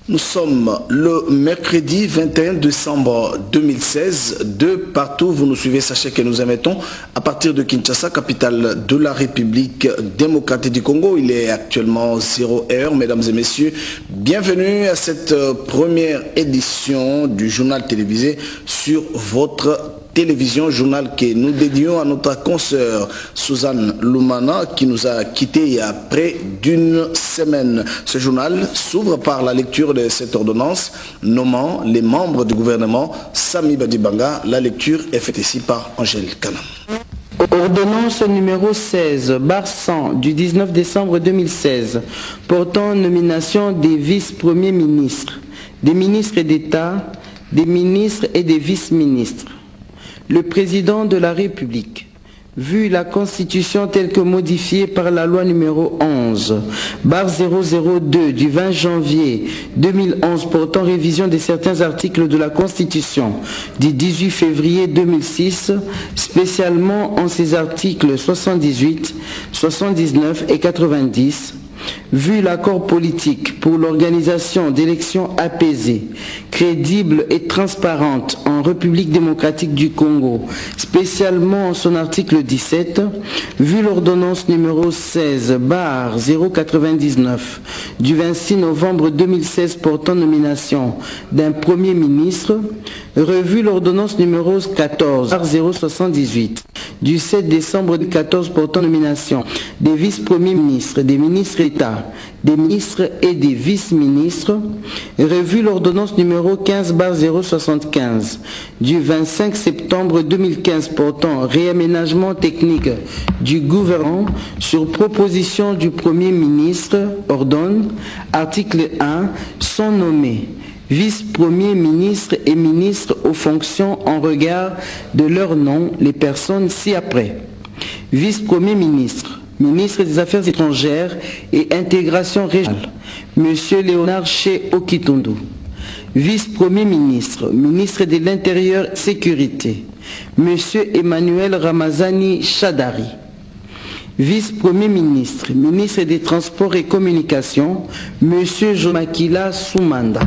Nous sommes le mercredi 21 décembre 2016. De partout, vous nous suivez, sachez que nous émettons à partir de Kinshasa, capitale de la République démocratique du Congo. Il est actuellement 0h, mesdames et messieurs. Bienvenue à cette première édition du journal télévisé sur votre télévision, journal que nous dédions à notre consoeur Suzanne Lumana qui nous a quittés il y a près d'une semaine. Ce journal s'ouvre par la lecture de cette ordonnance nommant les membres du gouvernement Sami Badibanga. La lecture est faite ici par Angèle Kanam. Ordonnance numéro 16/100 du 19 décembre 2016 portant nomination des vice-premiers ministres, des ministres d'État, des ministres et des vice-ministres. Le président de la République, vu la Constitution telle que modifiée par la loi numéro 11/002 du 20 janvier 2011 portant révision de certains articles de la Constitution du 18 février 2006, spécialement en ses articles 78, 79 et 90, vu l'accord politique pour l'organisation d'élections apaisées, crédibles et transparentes en République démocratique du Congo, spécialement en son article 17, vu l'ordonnance numéro 16/099 du 26 novembre 2016 portant nomination d'un Premier ministre, revu l'ordonnance numéro 14/078 du 7 décembre 2014 portant nomination des vice-premiers ministres, des ministres d'État, des ministres et des vice-ministres, revu l'ordonnance numéro 15/075 du 25 septembre 2015 portant réaménagement technique du gouvernement sur proposition du Premier ministre, ordonne, article 1, sont nommés vice-premier ministre et ministre aux fonctions en regard de leur nom les personnes ci-après. Vice-premier ministre, ministre des Affaires étrangères et intégration régionale, M. Léonard Ché Okitundu. Vice-premier ministre, ministre de l'Intérieur et Sécurité, M. Emmanuel Ramazani Chadari. Vice-premier ministre, ministre des Transports et Communications, M. Jomakila Soumanda.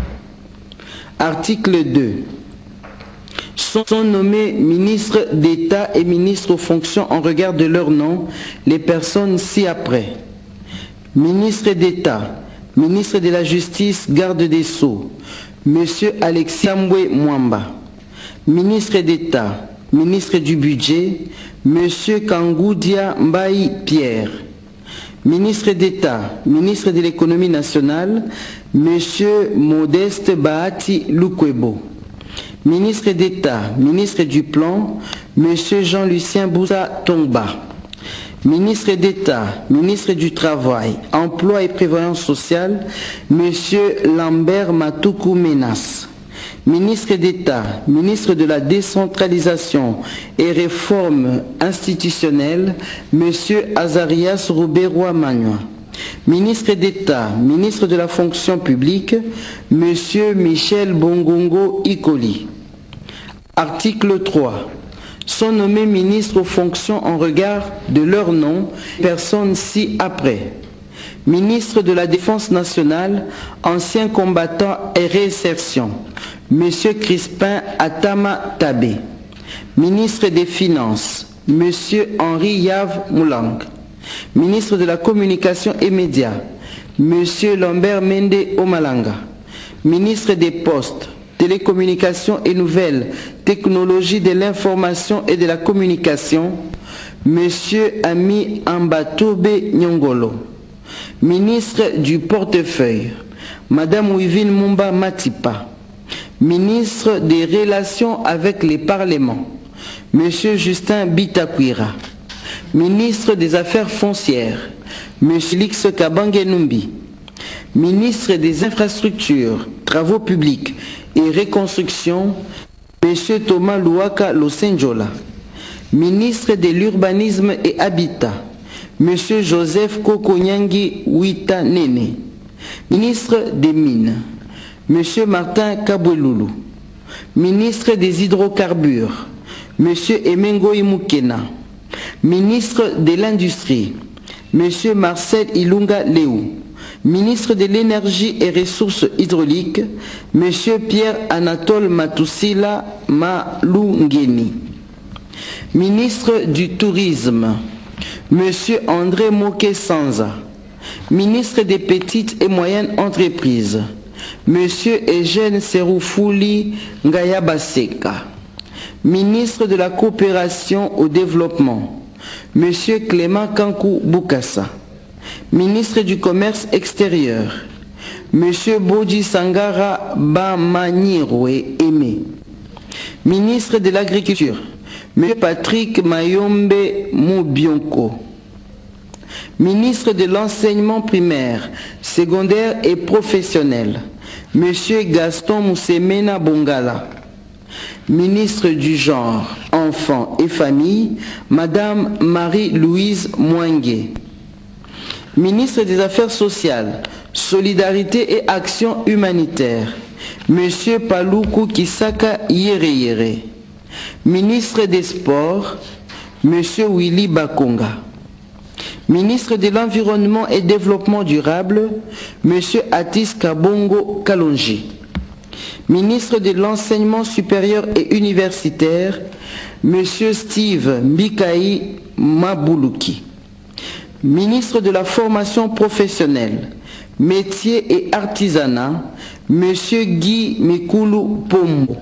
Article 2. Sont nommés ministres d'État et ministres aux fonctions en regard de leur nom les personnes ci-après. Ministre d'État, ministre de la Justice, garde des Sceaux, M. Alexis Ambwe Mwamba. Ministre d'État, ministre du Budget, M. Kangoudia Mbaye Pierre. Ministre d'État, ministre de l'Économie nationale, M. Modeste Bahati Lukwebo. Ministre d'État, ministre du Plan, M. Jean-Lucien Bouza Tongba. Ministre d'État, ministre du Travail, Emploi et Prévoyance sociale, M. Lambert Matoukou Menas. Ministre d'État, ministre de la Décentralisation et Réforme institutionnelle, M. Azarias Rouberoa Magnoa. Ministre d'État, ministre de la Fonction publique, M. Michel Bongongo Ikoli. Article 3. Sont nommés ministres aux fonctions en regard de leur nom, personnes ci-après. Ministre de la Défense nationale, ancien combattant et réinsertion, M. Crispin Atama Tabé. Ministre des Finances, M. Henri Yave Moulang. Ministre de la Communication et Médias, M. Lambert Mende Omalanga. Ministre des Postes, Télécommunications et Nouvelles Technologies de l'Information et de la Communication, M. Ami Ambatobe Nyongolo. Ministre du Portefeuille, Mme Wivine Mumba Matipa. Ministre des Relations avec les Parlements, M. Justin Bitakwira. Ministre des Affaires foncières, M. Lix Kabange Numbi. Ministre des Infrastructures, Travaux publics et Reconstruction, M. Thomas Louaka Losenjola. Ministre de l'Urbanisme et Habitat, M. Joseph Kokonyangi Wita Nene. Ministre des Mines, M. Martin Kabouloulou. Ministre des Hydrocarbures, M. Emengo Imukena. Ministre de l'Industrie, M. Marcel Ilunga Léou. Ministre de l'Énergie et Ressources hydrauliques, M. Pierre-Anatole Matousila Malungeni. Ministre du Tourisme, M. André Moké Sanza. Ministre des Petites et Moyennes Entreprises, M. Eugène Seroufouli Ngayabaseka. Ministre de la Coopération au Développement, M. Clément Kankou Boukassa. Ministre du Commerce extérieur, M. Bodji Sangara Bamanirwe Aimé. Ministre de l'Agriculture, M. Patrick Mayombe Moubionko. Ministre de l'Enseignement primaire, secondaire et professionnel, M. Gaston Moussemena Bongala. Ministre du Genre, Enfants et Famille, Madame Marie-Louise Mouangué. Ministre des Affaires sociales, Solidarité et Action humanitaire, M. Paloukou Kisaka Yere. Ministre des Sports, M. Willy Bakonga. Ministre de l'Environnement et Développement durable, M. Atis Kabongo Kalonji. Ministre de l'Enseignement supérieur et universitaire, M. Steve Mbikaï Maboulouki. Ministre de la Formation professionnelle, Métiers et Artisanat, M. Guy Mikoulou Pombo.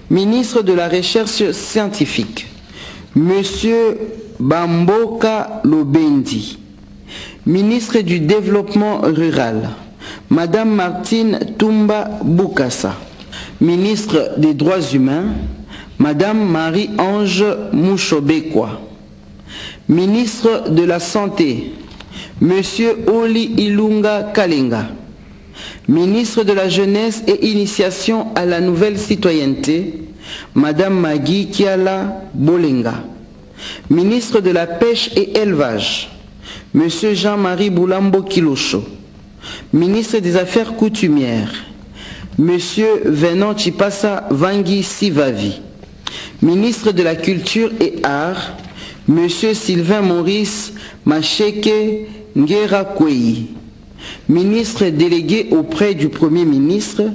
Ministre de la Recherche scientifique, M. Bamboka Lobendi. Ministre du Développement rural, Madame Martine Toumba Boukassa. Ministre des Droits humains, Madame Marie-Ange Mouchobekwa. Ministre de la Santé, Monsieur Oli Ilunga Kalenga. Ministre de la Jeunesse et Initiation à la Nouvelle Citoyenneté, Madame Magui Kiala Bolenga. Ministre de la Pêche et Élevage, Monsieur Jean-Marie Boulambo Kilosho. Ministre des Affaires coutumières, Monsieur Venant Chipasa Vangi Sivavi. Ministre de la Culture et Arts, Monsieur Sylvain Maurice Macheke Ngera Kwei. Ministre délégué auprès du Premier ministre,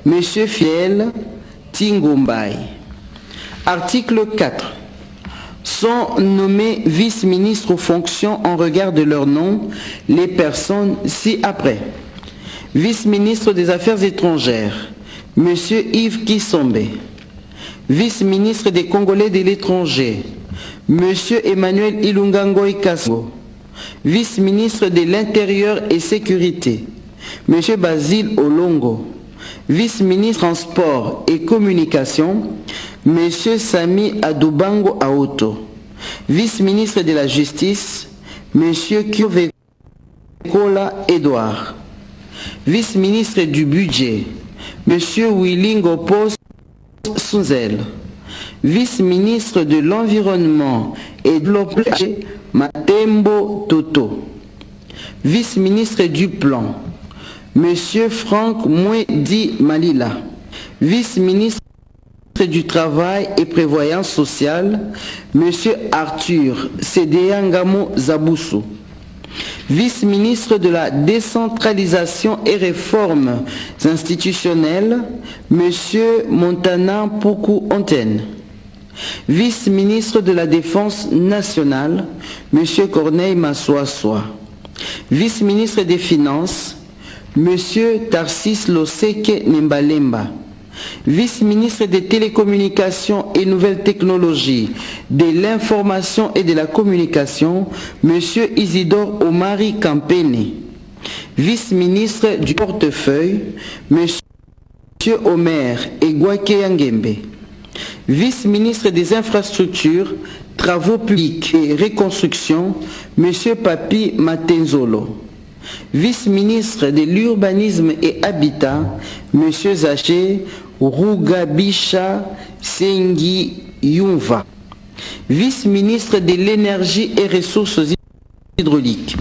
Monsieur Fiel Tingombai. Article 4. Sont nommés vice-ministres aux fonctions en regard de leur nom les personnes ci-après. Vice-ministre des Affaires étrangères, M. Yves Kisombe. Vice-ministre des Congolais de l'étranger, M. Emmanuel Ilungangoy Kasgo. Vice-ministre de l'Intérieur et Sécurité, M. Basile Olongo. Vice-ministre Transport et Communication, M. Sami Adoubango Aoto. Vice-ministre de la Justice, M. Kyovekola Edouard. Vice-ministre du Budget, M. Willingo Post Sunzel. Vice-ministre de l'Environnement et de l'Emploi, Matembo Toto. Vice-ministre du Plan, M. Franck Mouedi Malila. Vice-ministre du Travail et Prévoyance sociale, M. Arthur Sédéangamo Zaboussou. Vice-ministre de la Décentralisation et Réformes institutionnelles, M. Montana Poukou Antenne. Vice-ministre de la Défense nationale, M. Corneille Massoassoa. Vice-ministre des Finances, M. Tarsis Loseke Nembalemba. Vice-ministre des Télécommunications et Nouvelles Technologies, de l'Information et de la Communication, M. Isidore Omari Kampene. Vice-ministre du Portefeuille, M. Omer Egwake Yangembe. Vice-ministre des Infrastructures, Travaux publics et Reconstruction, M. Papi Matenzolo. Vice-ministre de l'Urbanisme et Habitat, M. Zaché Rugabisha Sengi Yunva. Vice-ministre de l'Énergie et Ressources hydrauliques,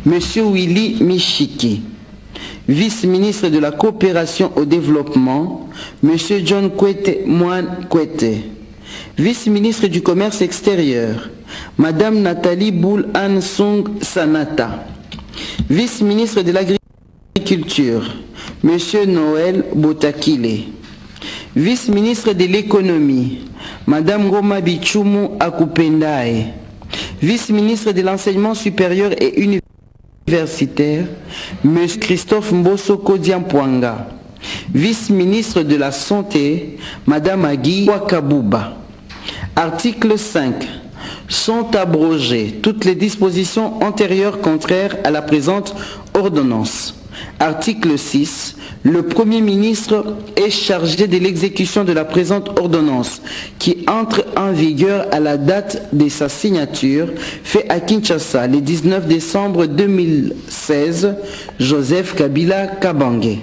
M. Willy Michiki. Vice-ministre de la Coopération au Développement, M. John Kwete Moine Kwete. Vice-ministre du Commerce extérieur, Madame Nathalie Boul Ansong Sanata. Vice-ministre de l'Agriculture, M. Noël Botakile. Vice-ministre de l'Économie, Mme Goma Bichumu Akupendae. Vice-ministre de l'Enseignement supérieur et universitaire, M. Christophe Mbosso Kodiampwanga. Vice-ministre de la Santé, Mme Agui Wakabuba. Article 5. Sont abrogées toutes les dispositions antérieures contraires à la présente ordonnance. Article 6. Le Premier ministre est chargé de l'exécution de la présente ordonnance qui entre en vigueur à la date de sa signature, fait à Kinshasa le 19 décembre 2016, Joseph Kabila Kabange.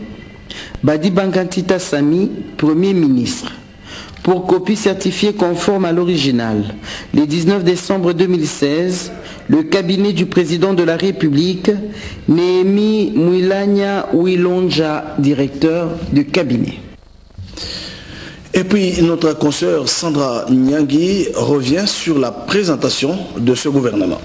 Badi Bangantita Sami, Premier ministre. Pour copie certifiée conforme à l'original, le 19 décembre 2016, le cabinet du président de la République, Néhémie Mouilania Wilonja, directeur du cabinet. Et puis notre consoeur Sandra Nyangui revient sur la présentation de ce gouvernement.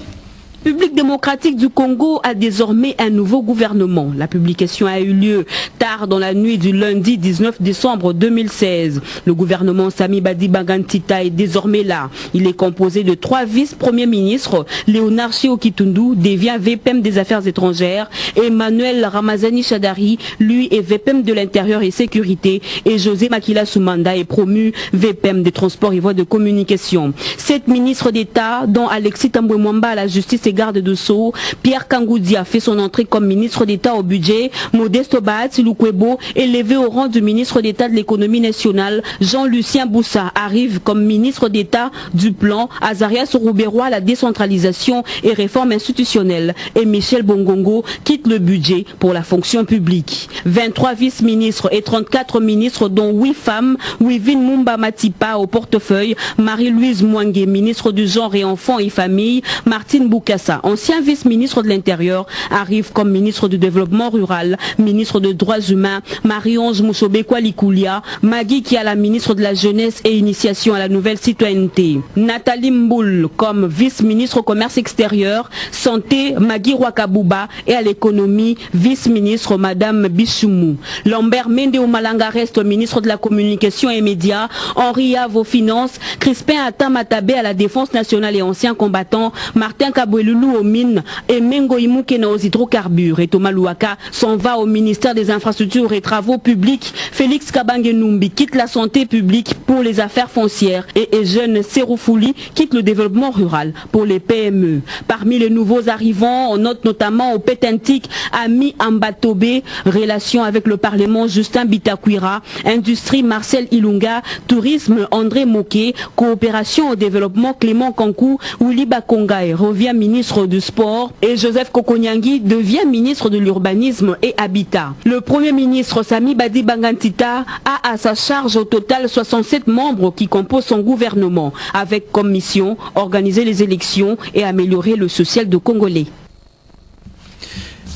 La République démocratique du Congo a désormais un nouveau gouvernement. La publication a eu lieu tard dans la nuit du lundi 19 décembre 2016. Le gouvernement Sami Badi Bangantita est désormais là. Il est composé de 3 vice-premiers ministres. Léonard Chiokitundou devient VPM des Affaires étrangères. Emmanuel Ramazani Chadari, lui, est VPM de l'Intérieur et Sécurité. Et José Makila Soumanda est promu VPM des Transports et Voies de Communication. 7 ministres d'État, dont Alexis Tambwe Mwamba à la Justice et Garde de Sceaux, Pierre Kangoudia fait son entrée comme ministre d'État au budget, Modesto Bahati Lukwebo, élevé au rang du ministre d'État de l'économie nationale, Jean-Lucien Boussa arrive comme ministre d'État du plan, Azarias Rouberois à la décentralisation et réforme institutionnelle, et Michel Bongongo quitte le budget pour la fonction publique. 23 vice-ministres et 34 ministres dont 8 femmes, Wivine Mumba Matipa au portefeuille, Marie-Louise Mouangé, ministre du genre et enfants et famille, Martine Boukassa, ancien vice-ministre de l'Intérieur, arrive comme ministre du Développement rural, ministre des Droits humains, Marie-Ange Mouchobe Kwalikoulia, Magui qui est la ministre de la Jeunesse et Initiation à la nouvelle citoyenneté. Nathalie Mboul comme vice-ministre au commerce extérieur, Santé, Magui Wakabuba, et à l'économie, vice-ministre Madame Bichoumou. Lambert Mende Malanga reste ministre de la Communication et Médias, Henri Have aux Finances, Crispin Atamatabe à la Défense nationale et ancien combattant, Martin Kabouelou aux mines et Mengo Imukena aux hydrocarbures. Et Thomas Louaka s'en va au ministère des Infrastructures et Travaux Publics. Félix Kabange Numbi quitte la santé publique pour les affaires foncières et Eugène Seroufouli quitte le développement rural pour les PME. Parmi les nouveaux arrivants, on note notamment au Pétentique Ami Ambatobé, relation avec le Parlement Justin Bitakwira, industrie Marcel Ilunga, tourisme André Moké, coopération au développement Clément Kankou, Willy Bakongaï revient ministre du Sport et Joseph Kokonyangui devient ministre de l'Urbanisme et Habitat. Le Premier ministre Sami Badi Bangantita a à sa charge au total 67 membres qui composent son gouvernement, avec comme mission organiser les élections et améliorer le social de Congolais.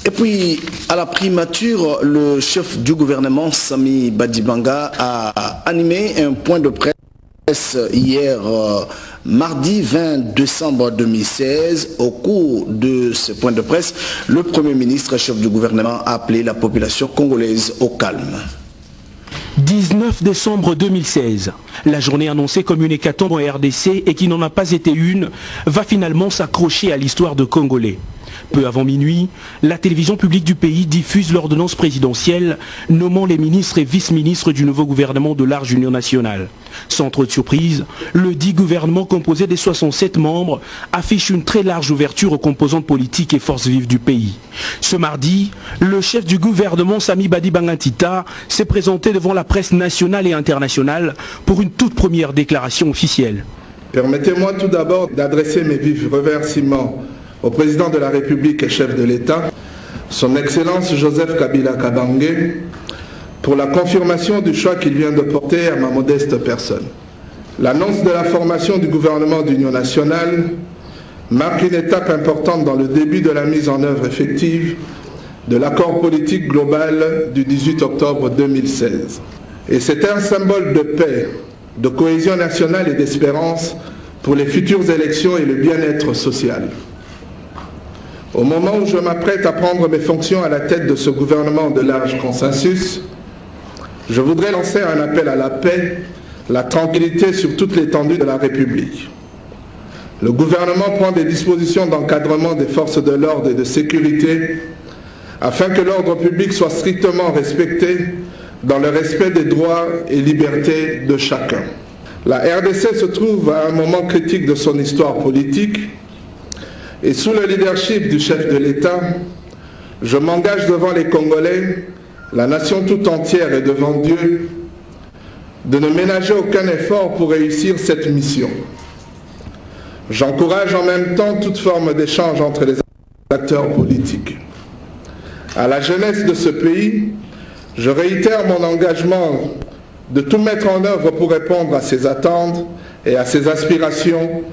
Et puis, à la primature, le chef du gouvernement, Sami Badibanga, a animé un point de presse hier, mardi 20 décembre 2016. Au cours de ce point de presse, le Premier ministre, chef du gouvernement, a appelé la population congolaise au calme. 19 décembre 2016, la journée annoncée comme une hécatombe en RDC et qui n'en a pas été une, va finalement s'accrocher à l'histoire de Congolais. Peu avant minuit, la télévision publique du pays diffuse l'ordonnance présidentielle nommant les ministres et vice-ministres du nouveau gouvernement de large union nationale. Sans trop de surprise, le dit gouvernement composé des 67 membres affiche une très large ouverture aux composantes politiques et forces vives du pays. Ce mardi, le chef du gouvernement Sami Badi Bangantita s'est présenté devant la presse nationale et internationale pour une toute première déclaration officielle. Permettez-moi tout d'abord d'adresser mes vifs remerciements au président de la République et chef de l'État, son Excellence Joseph Kabila Kabange, pour la confirmation du choix qu'il vient de porter à ma modeste personne. L'annonce de la formation du gouvernement d'union nationale marque une étape importante dans le début de la mise en œuvre effective de l'accord politique global du 18 octobre 2016. Et c'est un symbole de paix, de cohésion nationale et d'espérance pour les futures élections et le bien-être social. Au moment où je m'apprête à prendre mes fonctions à la tête de ce gouvernement de large consensus, je voudrais lancer un appel à la paix, la tranquillité sur toute l'étendue de la République. Le gouvernement prend des dispositions d'encadrement des forces de l'ordre et de sécurité afin que l'ordre public soit strictement respecté dans le respect des droits et libertés de chacun. La RDC se trouve à un moment critique de son histoire politique et sous le leadership du chef de l'État, je m'engage devant les Congolais, la nation tout entière et devant Dieu, de ne ménager aucun effort pour réussir cette mission. J'encourage en même temps toute forme d'échange entre les acteurs politiques. À la jeunesse de ce pays, je réitère mon engagement de tout mettre en œuvre pour répondre à ses attentes et à ses aspirations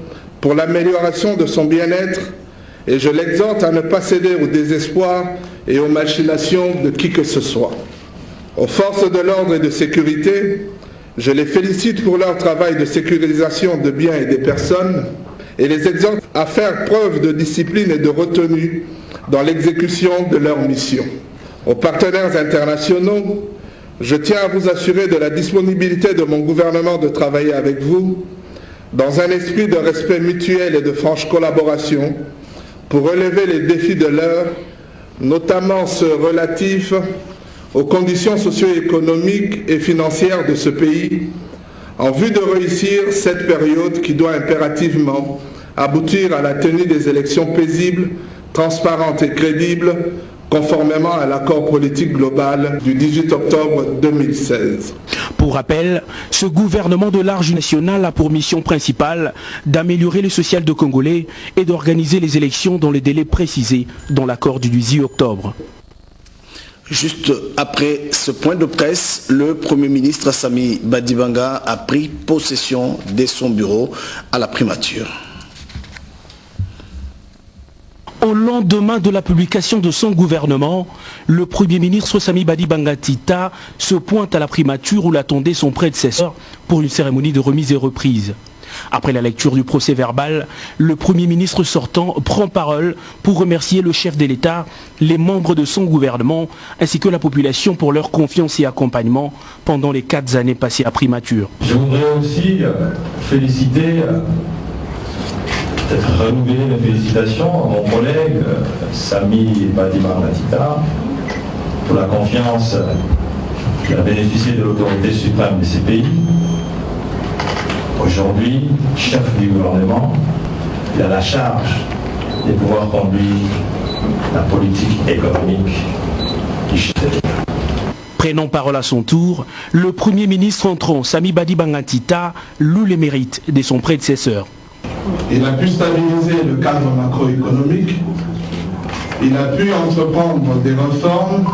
pour l'amélioration de son bien-être et je l'exhorte à ne pas céder au désespoir et aux machinations de qui que ce soit. Aux forces de l'ordre et de sécurité, je les félicite pour leur travail de sécurisation de biens et des personnes et les exhorte à faire preuve de discipline et de retenue dans l'exécution de leur mission. Aux partenaires internationaux, je tiens à vous assurer de la disponibilité de mon gouvernement de travailler avec vous dans un esprit de respect mutuel et de franche collaboration pour relever les défis de l'heure, notamment ceux relatifs aux conditions socio-économiques et financières de ce pays, en vue de réussir cette période qui doit impérativement aboutir à la tenue des élections paisibles, transparentes et crédibles, conformément à l'accord politique global du 18 octobre 2016. Pour rappel, ce gouvernement de large national a pour mission principale d'améliorer le social de Congolais et d'organiser les élections dans les délais précisés dans l'accord du 18 octobre. Juste après ce point de presse, le Premier ministre Sami Badibanga a pris possession de son bureau à la primature. Au lendemain de la publication de son gouvernement, le Premier ministre Sami Badibanga Tita se pointe à la primature où l'attendait son prédécesseur pour une cérémonie de remise et reprise. Après la lecture du procès verbal, le Premier ministre sortant prend parole pour remercier le chef de l'État, les membres de son gouvernement ainsi que la population pour leur confiance et accompagnement pendant les 4 années passées à primature. Je voudrais aussi féliciter, peut-être renouveler mes félicitations à mon collègue Sami Badibanga Tita pour la confiance qu'il a bénéficié de l'autorité suprême de ces pays. Aujourd'hui, chef du gouvernement, il a la charge de pouvoir conduire la politique économique du chef de l'État. Prenant parole à son tour, le Premier ministre entrant, Sami Badibanga Tita, loue les mérites de son prédécesseur. Il a pu stabiliser le cadre macroéconomique, il a pu entreprendre des réformes,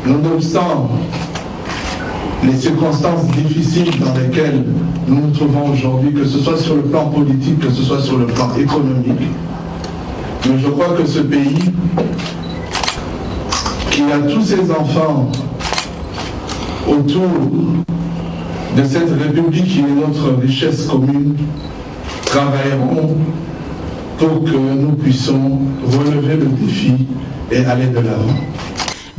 nonobstant les circonstances difficiles dans lesquelles nous nous trouvons aujourd'hui, que ce soit sur le plan politique, que ce soit sur le plan économique. Mais je crois que ce pays, qui a tous ses enfants autour de cette République qui est notre richesse commune, travailleront pour que nous puissions relever le défi et aller de l'avant.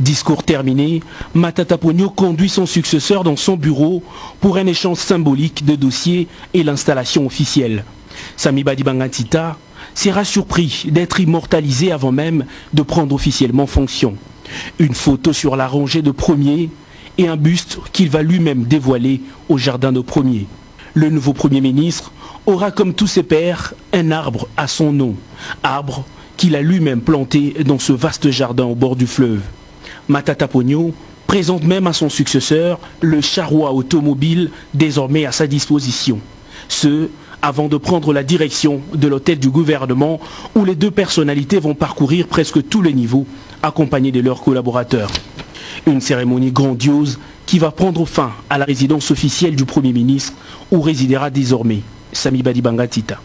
Discours terminé, Matata Ponyo conduit son successeur dans son bureau pour un échange symbolique de dossiers et l'installation officielle. Sami Badibanga Tita sera surpris d'être immortalisé avant même de prendre officiellement fonction. Une photo sur la rangée de premiers et un buste qu'il va lui-même dévoiler au jardin de premiers. Le nouveau Premier ministre aura comme tous ses pairs un arbre à son nom, arbre qu'il a lui-même planté dans ce vaste jardin au bord du fleuve. Matata Ponyo présente même à son successeur le charroi automobile désormais à sa disposition. Ce, avant de prendre la direction de l'hôtel du gouvernement où les deux personnalités vont parcourir presque tous les niveaux accompagnés de leurs collaborateurs. Une cérémonie grandiose qui va prendre fin à la résidence officielle du Premier ministre où résidera désormais Sami Badibanga Tita.